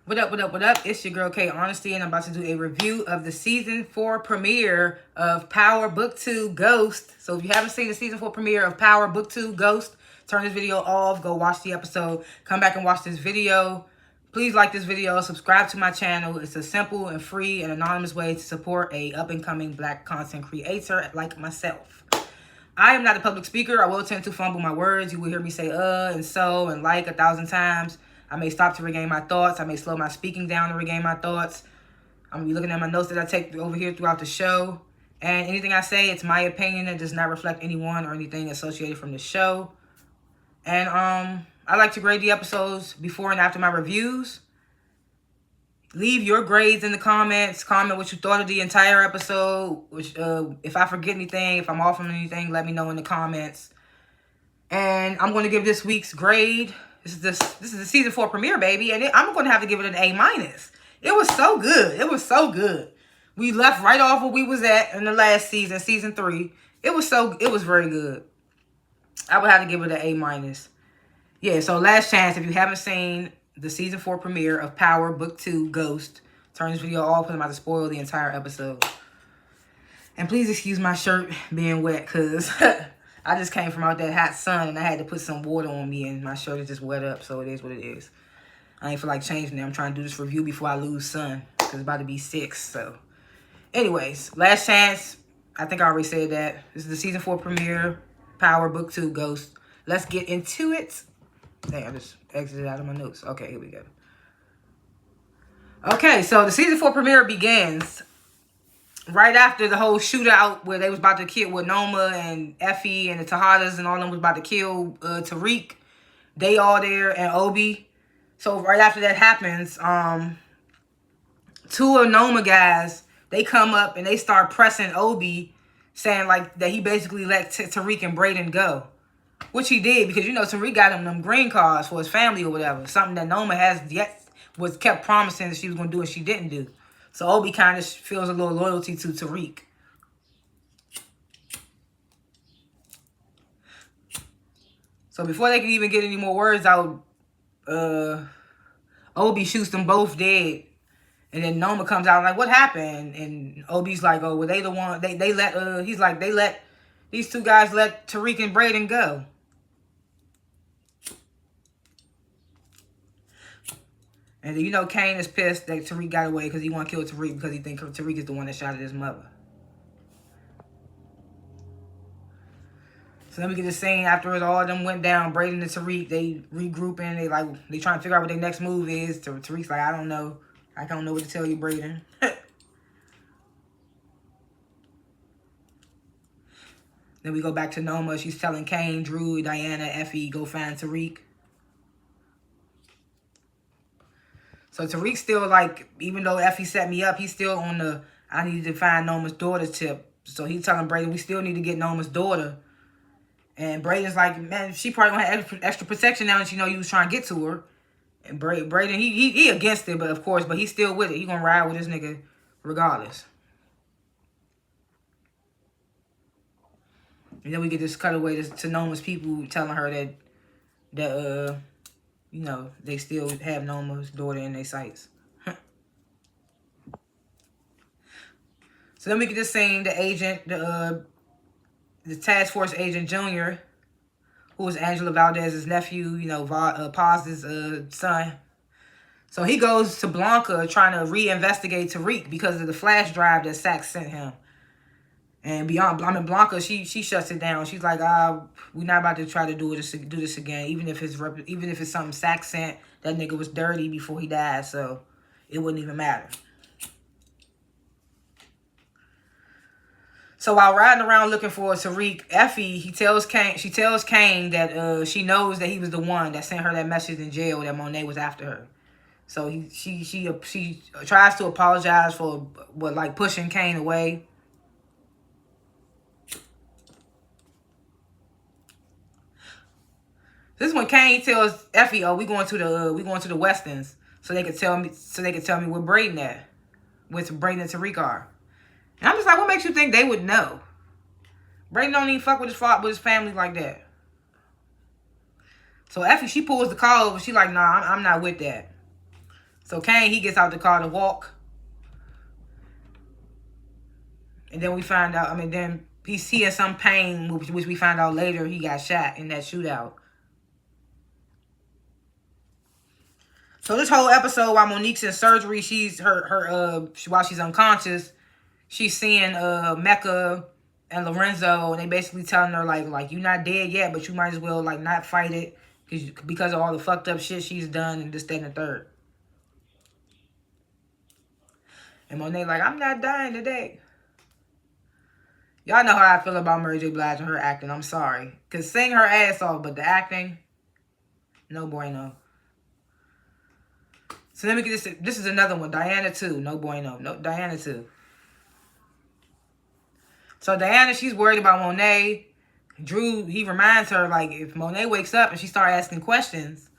What up, what up, what up? It's your girl K.Honesty, and I'm about to do a review of the Season 4 premiere of Power Book 2 Ghost. So if you haven't seen the Season 4 premiere of Power Book 2 Ghost, turn this video off, go watch the episode, come back and watch this video. Please like this video, subscribe to my channel. It's a simple and free and anonymous way to support a up-and-coming Black content creator like myself. I am not a public speaker. I will tend to fumble my words. You will hear me say and so and like 1,000 times. I may stop to regain my thoughts. I may slow my speaking down to regain my thoughts. I'm going to be looking at my notes that I take over here throughout the show. And anything I say, it's my opinion. It does not reflect anyone or anything associated from the show. And I like to grade the episodes before and after my reviews. Leave your grades in the comments. Comment what you thought of the entire episode. Which, if I forget anything, if I'm off on anything, let me know in the comments. And I'm going to give this week's grade. This is the Season 4 premiere, baby. And I'm going to have to give it an A-. It was so good. It was so good. We left right off where we was at in the last season, Season 3. It was very good. I would have to give it an A-. Yeah, so last chance. If you haven't seen the Season 4 premiere of Power Book 2 Ghost, turn this video off because I'm about to spoil the entire episode. And please excuse my shirt being wet because I just came from out that hot sun and I had to put some water on me and my shirt is just wet up, so it is what it is. I ain't feel like changing it. I'm trying to do this review before I lose sun because it's about to be 6, so. Anyways, last chance. I think I already said that. This is the Season 4 premiere, Power Book 2 Ghost. Let's get into it. Dang, I just exited out of my notes. Okay, here we go. Okay, so the Season 4 premiere begins right after the whole shootout where they was about to kill, with Noma and Effie and the Tejadas and all them was about to kill Tariq. They all there and Obi. So right after that happens, two of Noma guys, they come up and they start pressing Obi, saying like that he basically let Tariq and Brayden go. Which he did because, you know, Tariq got him them green cards for his family or whatever. Something that Noma kept promising that she was going to do and she didn't do. So Obi kind of feels a little loyalty to Tariq. So before they can even get any more words out, Obi shoots them both dead. And then Noma comes out like, what happened? And Obi's like, oh, well, they the one, they let, he's like, these two guys let Tariq and Brayden go. And you know Kane is pissed that Tariq got away because he want to kill Tariq because he thinks Tariq is the one that shot at his mother. So then we get the scene after all of them went down. Brayden and Tariq, they regrouping. They trying to figure out what their next move is. Tariq's like, I don't know. I don't know what to tell you, Brayden. Then we go back to Noma. She's telling Kane, Drew, Diana, Effie, go find Tariq. So Tariq still, like, even though Effie set me up, he's still on the, I need to find Noma's daughter tip. So he's telling Brayden, we still need to get Noma's daughter. And Brayden's like, man, she probably gonna have extra protection now that you know you was trying to get to her. And Brayden, he against it, but of course, but he's still with it. He gonna ride with this nigga regardless. And then we get this cutaway to Noma's people telling her that you know, they still have Noma's daughter in their sights. So then we get this scene, the agent, the task force agent Junior, who was Angela Valdez's nephew, you know, Paz's son. So he goes to Blanca trying to reinvestigate Tariq because of the flash drive that Saxe sent him. And Blanca, she shuts it down. She's like, we're not about to try to do this again. Even if it's something Saxe sent, that nigga was dirty before he died, so it wouldn't even matter. So while riding around looking for Tariq, Effie, she tells Kane that she knows that he was the one that sent her that message in jail that Monet was after her. So she tries to apologize for pushing Kane away. This is when Kane tells Effie, "Oh, we going to the Westons, so they could tell me where Brayden at, with Brayden and Tariq are." And I'm just like, what makes you think they would know? Brayden don't even fuck with his family like that. So Effie, she pulls the call over. She like, nah, I'm not with that. So Kane, he gets out the car to walk. And then we find out, then he's in some pain, which we find out later he got shot in that shootout. So this whole episode, while Monique's in surgery, while she's unconscious, she's seeing Mecca and Lorenzo, and they basically telling her like you're not dead yet, but you might as well like not fight it because of all the fucked up shit she's done and this, that, and the third. And Monet like, I'm not dying today. Y'all know how I feel about Mary J. Blige and her acting. I'm sorry. Because sing her ass off, but the acting, no bueno. So let me get this. This is another one. Diana 2. No bueno. No, Diana 2. So Diana, she's worried about Monet. Drew, he reminds her, like, if Monet wakes up and she starts asking questions,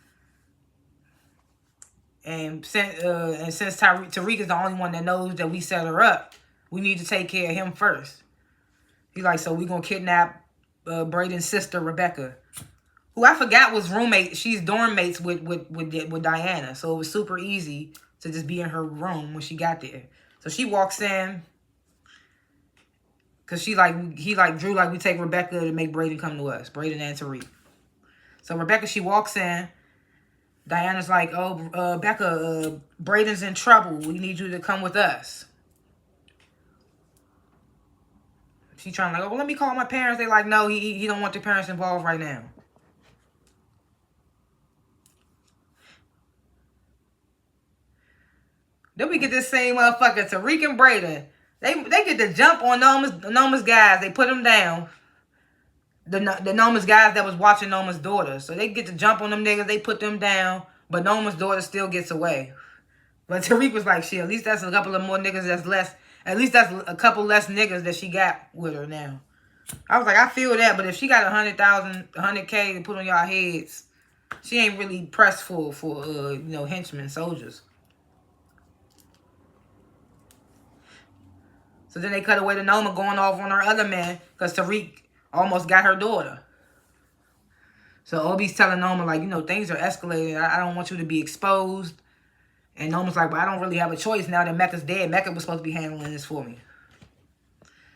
and since Tariq is the only one that knows that we set her up, we need to take care of him first. He's like, so we're going to kidnap Braden's sister, Rebecca, who I forgot was roommate. She's dorm mates with Diana. So it was super easy to just be in her room when she got there. So she walks in. Because he Drew, like, we take Rebecca to make Braden come to us. Braden and Tariq. So Rebecca, she walks in. Diana's like, oh, Becca, Braden's in trouble. We need you to come with us. She trying to like, oh, let me call my parents. They like, no, he don't want the parents involved right now. Then we get this same motherfucker, Tariq and Braden. They get to jump on Noma's guys. They put them down. The Noma's guys that was watching Noma's daughter. So they get to jump on them niggas. They put them down. But Noma's daughter still gets away. But Tariq was like, shit, at least that's a couple of more niggas that's less. At least that's a couple less niggas that she got with her now. I was like, I feel that. But if she got 100K to put on y'all heads, she ain't really pressed for henchmen, soldiers. So then they cut away to Noma going off on her other man because Tariq almost got her daughter. So Obi's telling Noma, like, things are escalating. I don't want you to be exposed. And Noma's like, but I don't really have a choice now that Mecca's dead. Mecca was supposed to be handling this for me.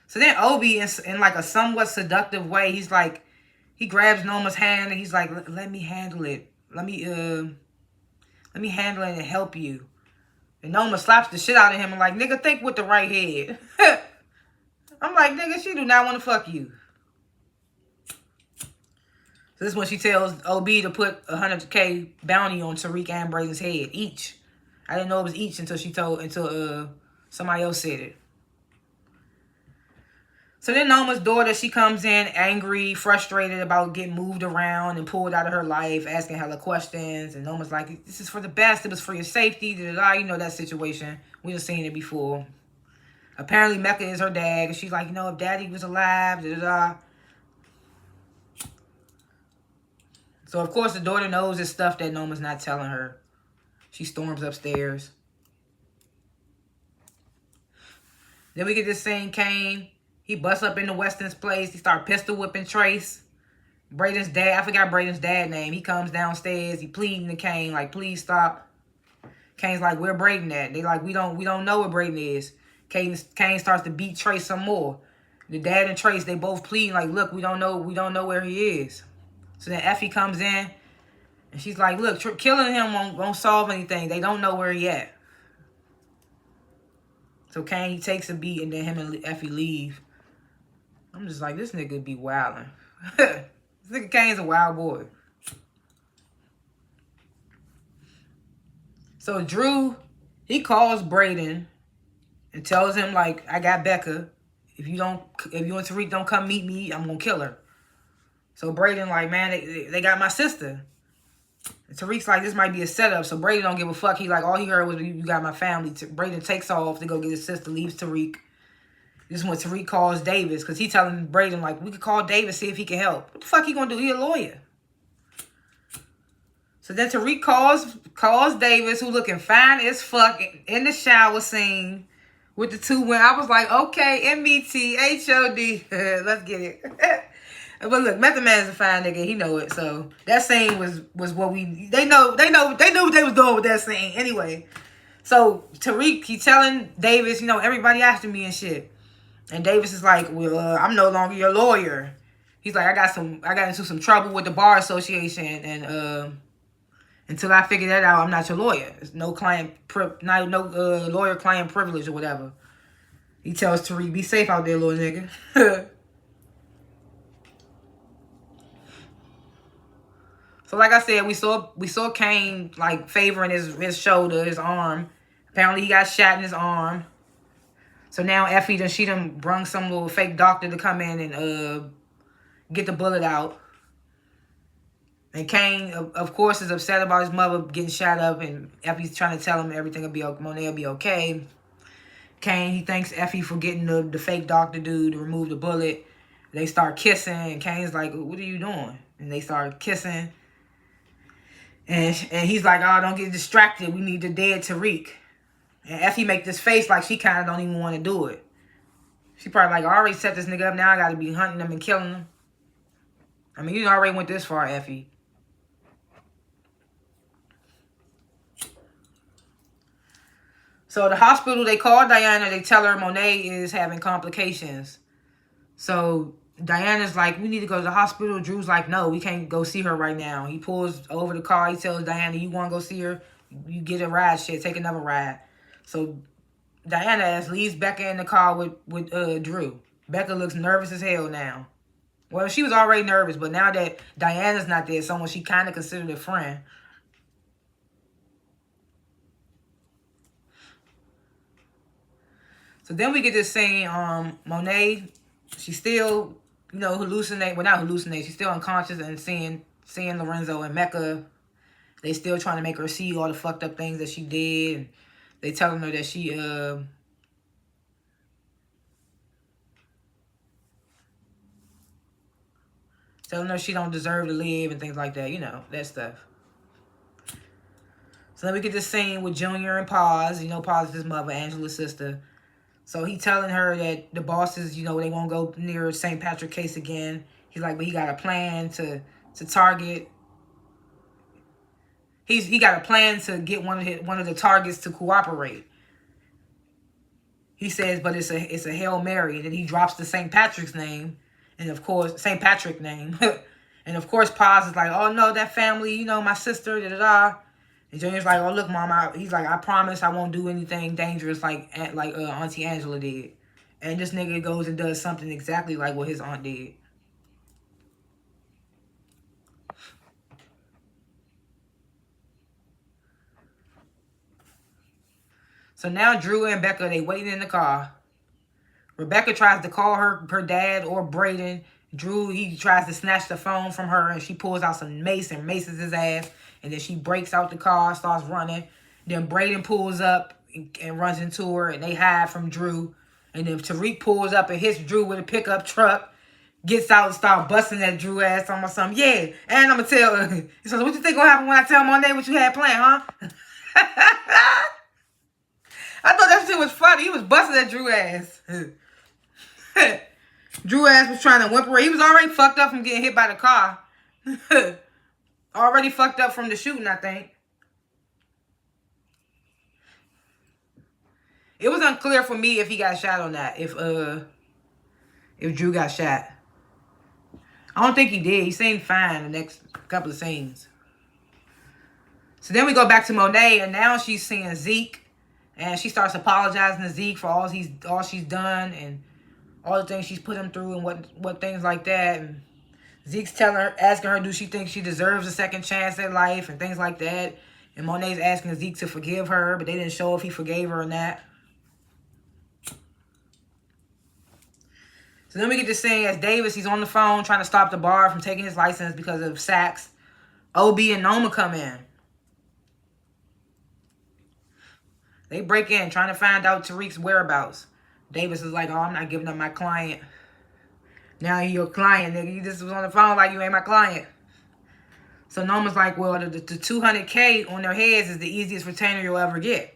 So then Obi, in like a somewhat seductive way, he's like, he grabs Noma's hand and he's like, let me handle it. Let me handle it and help you. And Noma slaps the shit out of him and like, nigga, think with the right head. I'm like, nigga, she do not want to fuck you. So this is when she tells OB to put 100K bounty on Tariq and Braden's head, each. I didn't know it was each until somebody else said it. So then Noma's daughter, she comes in angry, frustrated about getting moved around and pulled out of her life, asking hella questions. And Noma's like, this is for the best. It was for your safety. That situation. We just seen it before. Apparently Mecca is her dad. And she's like, if daddy was alive, So, of course, the daughter knows this stuff that Noma's not telling her. She storms upstairs. Then we get this scene, Kane. He busts up into Weston's place. He start pistol whipping Trace. Braden's dad, I forgot Braden's dad's name. He comes downstairs. He pleading to Kane, like, please stop. Kane's like, where Braden at? They like, we don't know where Braden is. Kane starts to beat Trace some more. The dad and Trace, they both pleading, like, look, we don't know where he is. So then Effie comes in. And she's like, look, killing him won't solve anything. They don't know where he at. So Kane, he takes a beat, and then him and Effie leave. I'm just like, this nigga be wildin'. This nigga Kane's a wild boy. So Drew, he calls Braden and tells him, like, I got Becca. If you and Tariq don't come meet me, I'm gonna kill her. So Braden like, man, they got my sister. And Tariq's like, this might be a setup. So Braden don't give a fuck. He like, all he heard was, you got my family. Braden takes off to go get his sister, leaves Tariq. This is when Tariq calls Davis, because he telling Braden, like, we could call Davis, see if he can help. What the fuck he gonna do? He a lawyer. So then Tariq calls Davis, who looking fine as fuck in the shower scene with the two women. I was like, okay, M-E-T-H-O-D. Let's get it. But look, Method Man is a fine nigga. He know it. So that scene was what they knew what they was doing with that scene. Anyway, so Tariq, he telling Davis, everybody after me and shit. And Davis is like, well, I'm no longer your lawyer. He's like, I got into some trouble with the bar association, and until I figure that out, I'm not your lawyer. There's no lawyer client privilege or whatever. He tells Tariq, be safe out there, little nigga. So like I said, we saw Kane like favoring his shoulder, his arm. Apparently he got shot in his arm. So now Effie she done brung some little fake doctor to come in and get the bullet out. And Kane, of course, is upset about his mother getting shot up, and Effie's trying to tell him everything will be okay. Monet will be okay. Kane, he thanks Effie for getting the fake doctor dude to remove the bullet. They start kissing, and Kane's like, what are you doing? And they start kissing. And he's like, oh, don't get distracted. We need the dead Tariq. And Effie make this face like she kind of don't even want to do it. She probably like, I already set this nigga up. Now I got to be hunting him and killing him. I mean, you already went this far, Effie. So the hospital, they call Diana. They tell her Monet is having complications. So Diana's like, we need to go to the hospital. Drew's like, no, we can't go see her right now. He pulls over the car. He tells Diana, you want to go see her? You get a ride, shit. Take another ride. So Diana leaves Becca in the car with Drew. Becca looks nervous as hell now. Well, she was already nervous, but now that Diana's not there, someone she kind of considered a friend. So then we get this scene, Monet, she's still, hallucinate. Well, not hallucinate. She's still unconscious and seeing Lorenzo and Mecca. They still trying to make her see all the fucked up things that she did. And they telling her that she, telling her she don't deserve to live and things like that. That stuff. So then we get this scene with Junior and Paz. Paz is his mother, Angela's sister. So he telling her that the bosses, they won't go near St. Patrick case again. He's like, but he got a plan to target. He got a plan to get one of the targets to cooperate. He says, but it's a Hail Mary. And then he drops the St. Patrick's name. And of course, St. Patrick name. And of course, Paz is like, oh no, that family, my sister, da-da-da. And Junior's like, oh, look, Mom, he's like, I promise I won't do anything dangerous like Auntie Angela did. And this nigga goes and does something exactly like what his aunt did. So now Drew and Becca, they waiting in the car. Rebecca tries to call her dad or Braden. Drew, he tries to snatch the phone from her, and she pulls out some mace and maces his ass. And then she breaks out the car, starts running. Then Braden pulls up and runs into her, and they hide from Drew. And then Tariq pulls up and hits Drew with a pickup truck. Gets out and starts busting that Drew ass on my son. Yeah, and I'm going to tell her. He says, what you think going to happen when I tell Monet what you had planned, huh? I thought that shit was funny. He was busting that Drew ass. Drew ass was trying to whimper. He was already fucked up from getting hit by the car. Already fucked up from the shooting, I think. It was unclear for me if he got shot or not. If Drew got shot. I don't think he did. He seemed fine the next couple of scenes. So then we go back to Monet, and now she's seeing Zeke. And she starts apologizing to Zeke for all she's done and all the things she's put him through and what things like that. And Zeke's asking her, do she think she deserves a second chance at life and things like that. And Monet's asking Zeke to forgive her, but they didn't show if he forgave her or not. So then we get to seeing as Davis, he's on the phone trying to stop the bar from taking his license because of Saks. OB and Noma come in. They break in trying to find out Tariq's whereabouts. Davis is like, oh, I'm not giving up my client. Now you're your client, nigga. You just was on the phone like you ain't my client. So Noma's like, well, the $200K on their heads is the easiest retainer you'll ever get.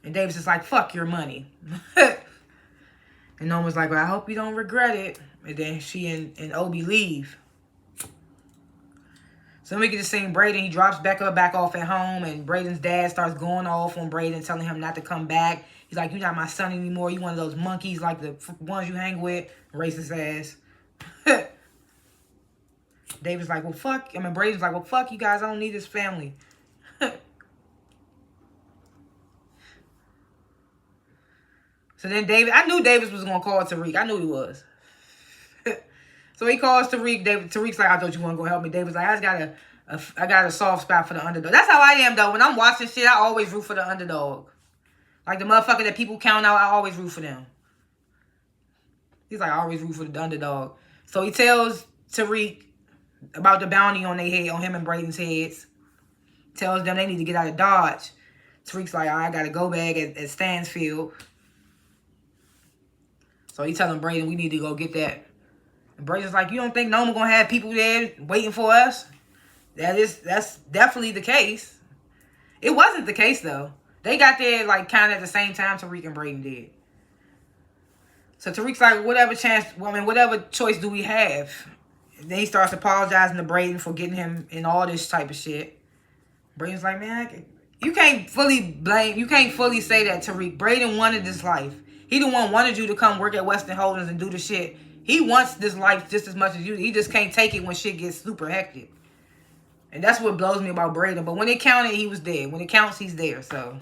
And Davis is like, fuck your money. And Noma's like, well, I hope you don't regret it. And then she and Obi leave. So then we get to see Braden. He drops Becca back off at home, and Braden's dad starts going off on Braden, telling him not to come back. He's like, "You're not my son anymore. You one of those monkeys like the ones you hang with." Racist ass. David's like, "Well, fuck." I mean, Braden's like, "Well, fuck you guys. I don't need this family." So then David, I knew Davis was gonna call Tariq. I knew he was. So he calls Tariq. Tariq's like, "I thought you weren't gonna help me." David's like, I got a soft spot for the underdog. That's how I am though. When I'm watching shit, I always root for the underdog. Like the motherfucker that people count out, I always root for them. He's like, I always root for the underdog. So he tells Tariq about the bounty on their head, on him and Braden's heads. Tells them they need to get out of Dodge. Tariq's like, I got a go bag at Stansfield. So he telling Braden, we need to go get that. And Braden's like, you don't think Noma gonna have people there waiting for us? That's definitely the case. It wasn't the case though. They got there like kind of at the same time Tariq and Braden did. So Tariq's like, whatever choice do we have? And then he starts apologizing to Braden for getting him in all this type of shit. Braden's like, man, you can't fully say that, Tariq. Braden wanted this life. He the one wanted you to come work at Western Holdings and do the shit. He wants this life just as much as you. He just can't take it when shit gets super hectic. And that's what blows me about Braden. But when it counted, he was there. When it counts, he's there. So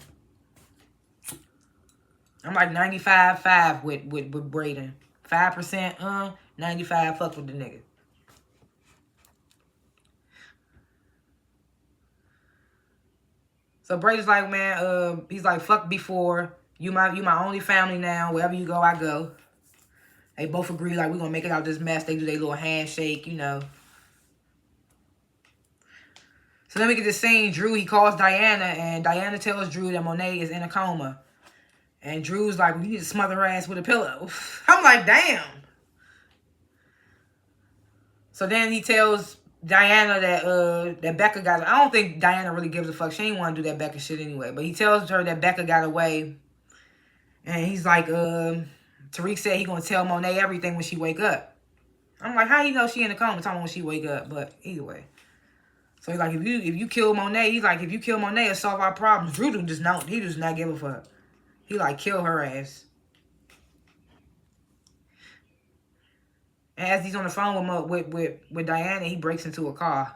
I'm like 95-5 with Braden. 5%, 95, fuck with the nigga. So Braden's like, man, he's like, fuck before. You my only family now. Wherever you go, I go. They both agree, like, we're gonna make it out this mess. They do their little handshake, you know. So then we get this scene. Drew, he calls Diana, and Diana tells Drew that Monet is in a coma. And Drew's like, we need to smother her ass with a pillow. I'm like, damn. So then he tells Diana that Becca got... I don't think Diana really gives a fuck. She ain't want to do that Becca shit anyway. But he tells her that Becca got away. And he's like, Tariq said he gonna tell Monet everything when she wake up. I'm like, how you know she in the coma? Talking when she wake up. But either way. So he's like, if you kill Monet, he's like, if you kill Monet, it'll solve our problems. Drew he does not give a fuck. He like, kill her ass. And as he's on the phone with Diana, he breaks into a car.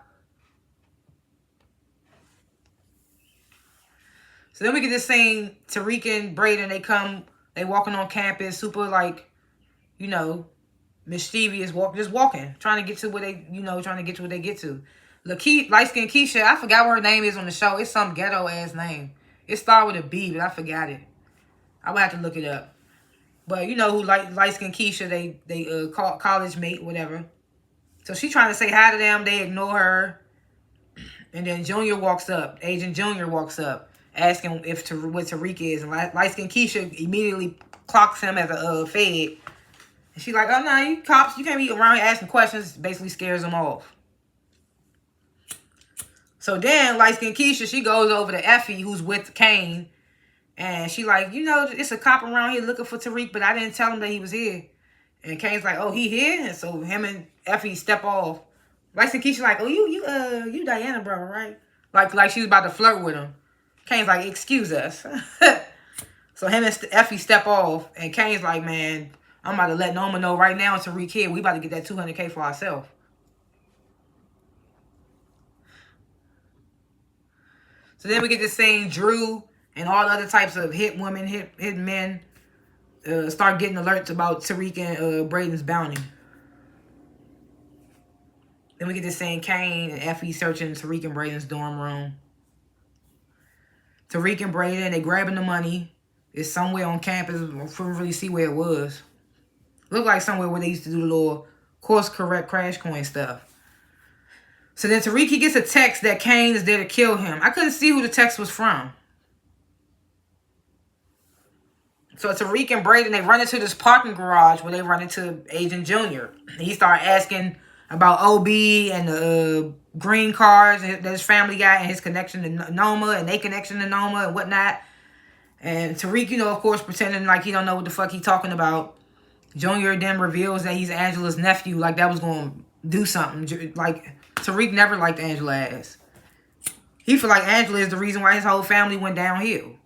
So then we get this scene, Tariq and Braden, they walking on campus, super like, you know, mischievous, just walking, trying to get to where they, get to. Light-skinned Keisha, I forgot what her name is on the show. It's some ghetto-ass name. It started with a B, but I forgot it. I would have to look it up. But you know who light-skinned Keisha, they college mate, whatever. So she trying to say hi to them. They ignore her. And then Junior walks up. Agent Junior walks up, asking what Tariq is. And light-skinned Keisha immediately clocks him as a fed. And she's like, oh, no, you cops, you can't be around here asking questions. Basically scares him off. So then light-skinned Keisha, she goes over to Effie, who's with Kane. And she like, you know, it's a cop around here looking for Tariq, but I didn't tell him that he was here. And Kane's like, oh, he here? And so him and Effie step off. Light-skinned Keisha like, oh, you Diana brother, right? Like she was about to flirt with him. Kane's like, excuse us. So him and Effie step off. And Kane's like, man, I'm about to let Noma know right now Tariq here. We about to get that $200K for ourselves. So then we get this scene, Drew and all other types of hit women, hit men start getting alerts about Tariq and Braden's bounty. Then we get this scene, Kane and Effie searching Tariq and Braden's dorm room. Tariq and Braden, they grabbing the money. It's somewhere on campus. I couldn't really see where it was. Looked like somewhere where they used to do the little course correct crash coin stuff. So then Tariq, he gets a text that Kane is there to kill him. I couldn't see who the text was from. So Tariq and Braden, they run into this parking garage where they run into Agent Junior. And he started asking about OB and the green cars that his family got and his connection to Noma and their connection to Noma and whatnot. And Tariq, you know, of course, pretending like he don't know what the fuck he talking about. Junior then reveals that he's Angela's nephew, like that was going to do something. Like, Tariq never liked Angela ass. He feel like Angela is the reason why his whole family went downhill.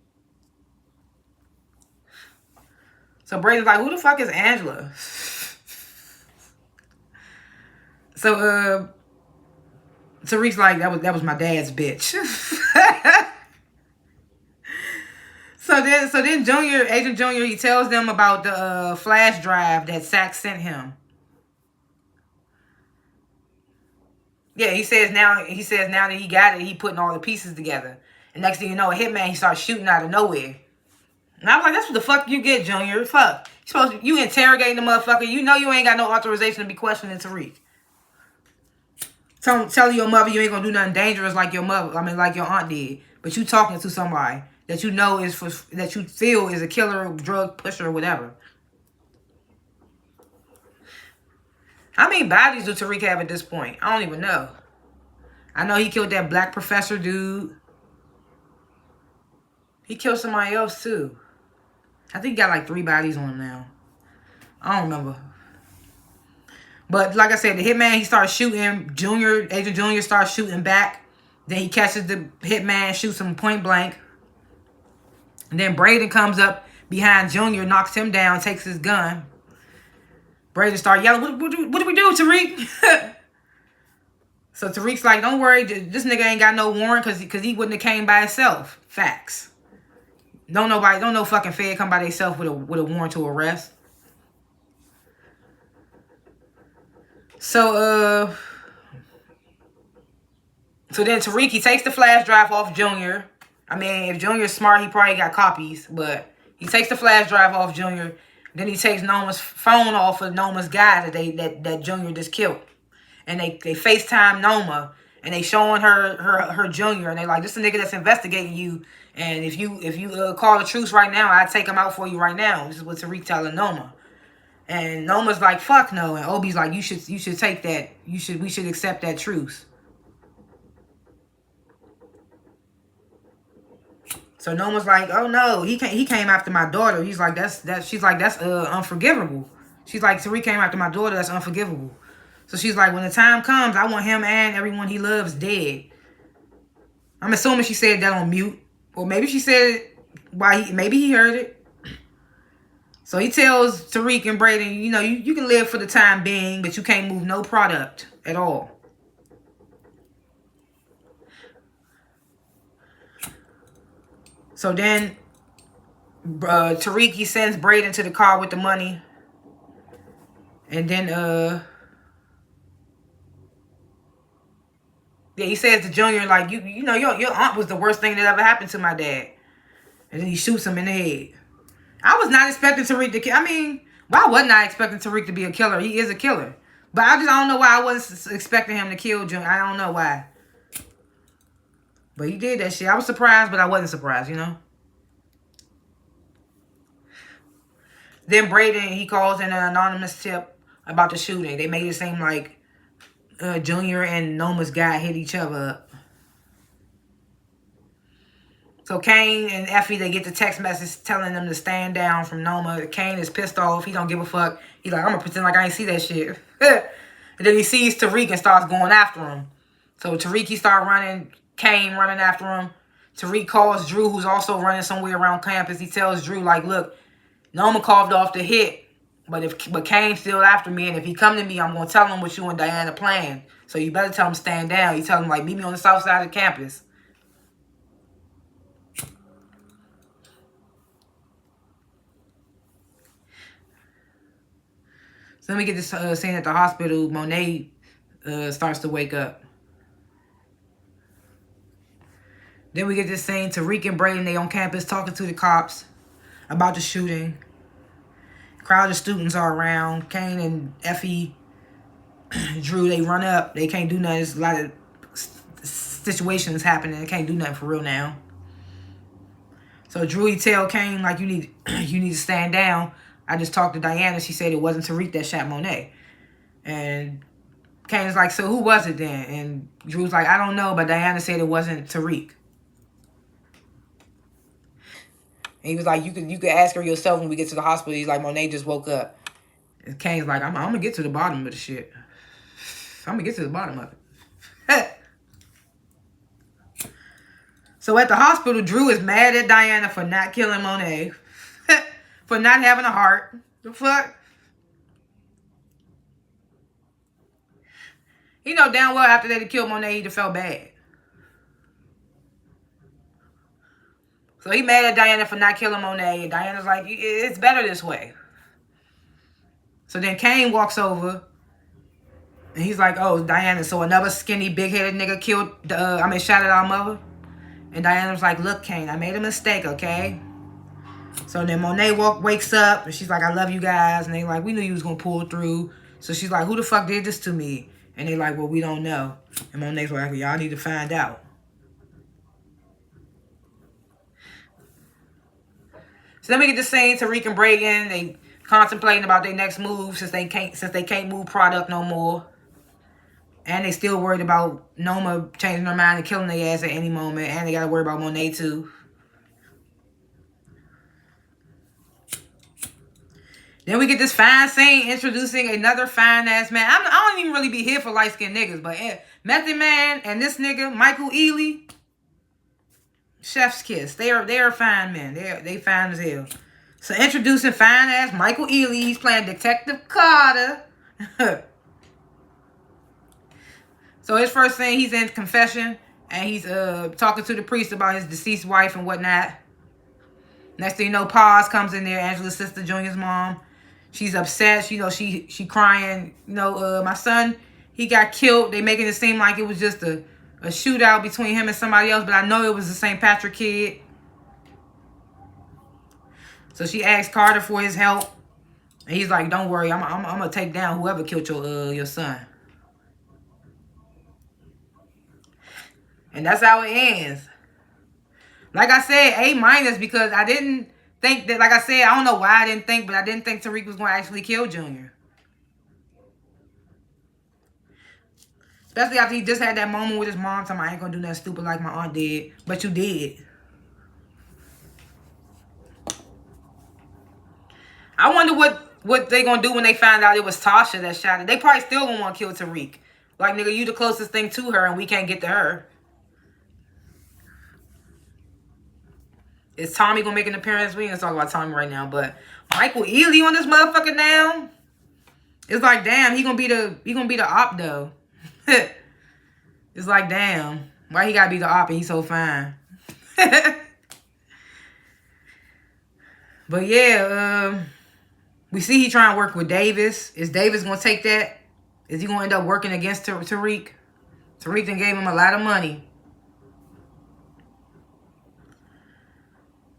So Braden's like, who the fuck is Angela? So Tariq's like, that was my dad's bitch. So then Agent Junior, he tells them about the flash drive that Sack sent him. Yeah, he says now that he got it, he putting all the pieces together. And next thing you know, a hitman, he starts shooting out of nowhere. And I was like, that's what the fuck you get, Junior. Fuck. You interrogating the motherfucker. You know you ain't got no authorization to be questioning Tariq. Tell your mother you ain't gonna do nothing dangerous like your mother. I mean, like your aunt did. But you talking to somebody that you know that you feel is a killer, drug pusher, or whatever. How many bodies do Tariq have at this point? I don't even know. I know he killed that black professor dude. He killed somebody else too. I think he got like 3 bodies on him now. I don't remember. But like I said, the hitman, he starts shooting. Agent Junior starts shooting back. Then he catches the hitman, shoots him point blank. And then Braden comes up behind Junior, knocks him down, takes his gun. Braden starts yelling, what do we do, Tariq? So Tariq's like, don't worry, this nigga ain't got no warrant because he wouldn't have came by himself. Facts. Don't no fucking fed come by themselves with a warrant to arrest. So then Tariq, he takes the flash drive off Junior. I mean, if Junior's smart, he probably got copies, but he takes the flash drive off Junior. Then he takes Noma's phone off of Noma's guy that Junior just killed. And they FaceTime Noma, and they showing her Junior, and they like, this is a nigga that's investigating you, and if you call the truce right now, I'd take him out for you right now. This is what Tariq telling Noma. And Noma's like, fuck no. And Obi's like, you should take that. We should accept that truce. So Noma's like, oh no, he came after my daughter. He's like, she's like, that's unforgivable. She's like, Tariq came after my daughter, that's unforgivable. So she's like, when the time comes, I want him and everyone he loves dead. I'm assuming she said that on mute. Or maybe she said it maybe he heard it. So he tells Tariq and Braden, you know, you can live for the time being, but you can't move no product at all. So then Tariq, he sends Braden to the car with the money. And then yeah, he says to Junior, like, you know, your aunt was the worst thing that ever happened to my dad. And then he shoots him in the head. I was not expecting Tariq to kill. I mean, why wasn't I expecting Tariq to be a killer? He is a killer. But I don't know why I wasn't expecting him to kill Junior. I don't know why. But he did that shit. I was surprised, but I wasn't surprised, you know? Then Braden, he calls in an anonymous tip about the shooting. They made it seem like Junior and Noma's guy hit each other up. So Kane and Effie, they get the text message telling them to stand down from Noma. Kane is pissed off. He don't give a fuck. He's like, I'm going to pretend like I ain't see that shit. And then he sees Tariq and starts going after him. So Tariq, he start running. Kane running after him. Tariq calls Drew, who's also running somewhere around campus. He tells Drew, like, look, Noma carved off the hit. But Kane's still after me. And if he come to me, I'm going to tell him what you and Diana planned. So you better tell him stand down. You tell him, like, meet me on the south side of the campus. So then we get this scene at the hospital. Monet starts to wake up. Then we get this scene. Tariq and Braden, they on campus talking to the cops about the shooting. Crowd of students are around. Kane and Effie, Drew, they run up. They can't do nothing. There's a lot of situations happening. They can't do nothing for real now. So Drew, he tell Kane, like, you need to stand down. I just talked to Diana. She said it wasn't Tariq that shot Monet. And Kane's like, so who was it then? And Drew's like, I don't know, but Diana said it wasn't Tariq. And he was like, you could ask her yourself when we get to the hospital. He's like, Monet just woke up. And Kane's like, I'm going to get to the bottom of the shit. I'm going to get to the bottom of it. So at the hospital, Drew is mad at Diana for not killing Monet. For not having a heart. The fuck? He know damn well after they killed Monet, he'd have felt bad. So he mad at Diana for not killing Monet. And Diana's like, it's better this way. So then Kane walks over. And he's like, oh, Diana, so another skinny, big-headed nigga shot at our mother? And Diana's like, look, Kane, I made a mistake, okay? So then Monet wakes up, and she's like, I love you guys. And they like, we knew you was going to pull through. So she's like, who the fuck did this to me? And they like, well, we don't know. And Monet's like, y'all need to find out. So then we get to scene Tariq and Braden. They contemplating about their next move since they can't move product no more. And they still worried about Noma changing her mind and killing their ass at any moment. And they got to worry about Monet, too. Then we get this fine scene introducing another fine-ass man. I don't even really be here for light-skinned niggas. But Method Man and this nigga, Michael Ealy, chef's kiss. They are fine men. They fine as hell. So introducing fine-ass Michael Ealy. He's playing Detective Carter. So his first thing, he's in confession, and he's talking to the priest about his deceased wife and whatnot. Next thing you know, Paz comes in there, Angela's sister, Junior's mom. She's upset. You know, she crying. You know, my son, he got killed. They making it seem like it was just a shootout between him and somebody else, but I know it was the St. Patrick kid. So she asked Carter for his help, and he's like, "Don't worry, I'm gonna take down whoever killed your son." And that's how it ends. Like I said, A- because I didn't think that, like I said, I don't know why I didn't think, but I didn't think Tariq was going to actually kill Junior. Especially after he just had that moment with his mom telling him, I ain't going to do nothing stupid like my aunt did. But you did. I wonder what they going to do when they find out it was Tasha that shot it. They probably still going to want to kill Tariq. Like, nigga, you the closest thing to her and we can't get to her. Is Tommy gonna make an appearance? We ain't gonna talk about Tommy right now, but Michael Ealy on this motherfucker now. It's like, damn, he gonna be the op though. It's like, damn, why he gotta be the op and he's so fine? But yeah, we see he trying to work with Davis. Is Davis gonna take that? Is he gonna end up working against Tariq? Tariq then gave him a lot of money.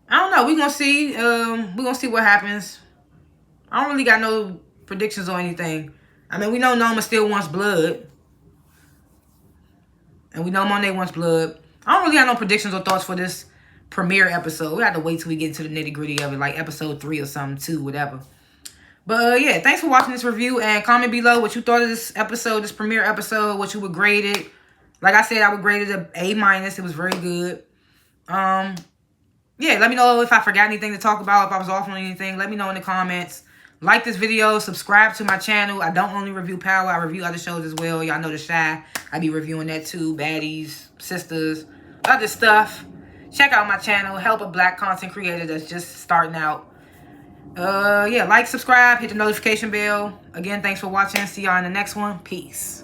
I don't know. We're going to see. We're going to see what happens. I don't really got no predictions or anything. I mean, we know Noma still wants blood. And we know Monet wants blood. I don't really have no predictions or thoughts for this premiere episode. We have to wait till we get into the nitty-gritty of it, like episode 3 or something, 2, whatever. But yeah, thanks for watching this review. And comment below what you thought of this episode, this premiere episode, what you would grade it. Like I said, I would grade it a A-. It was very good. Yeah, let me know if I forgot anything to talk about, if I was off on anything. Let me know in the comments. Like this video. Subscribe to my channel. I don't only review Power. I review other shows as well. Y'all know The Shy. I be reviewing that too. Baddies, sisters, other stuff. Check out my channel. Help a black content creator that's just starting out. Yeah, like, subscribe, hit the notification bell. Again, thanks for watching. See y'all in the next one. Peace.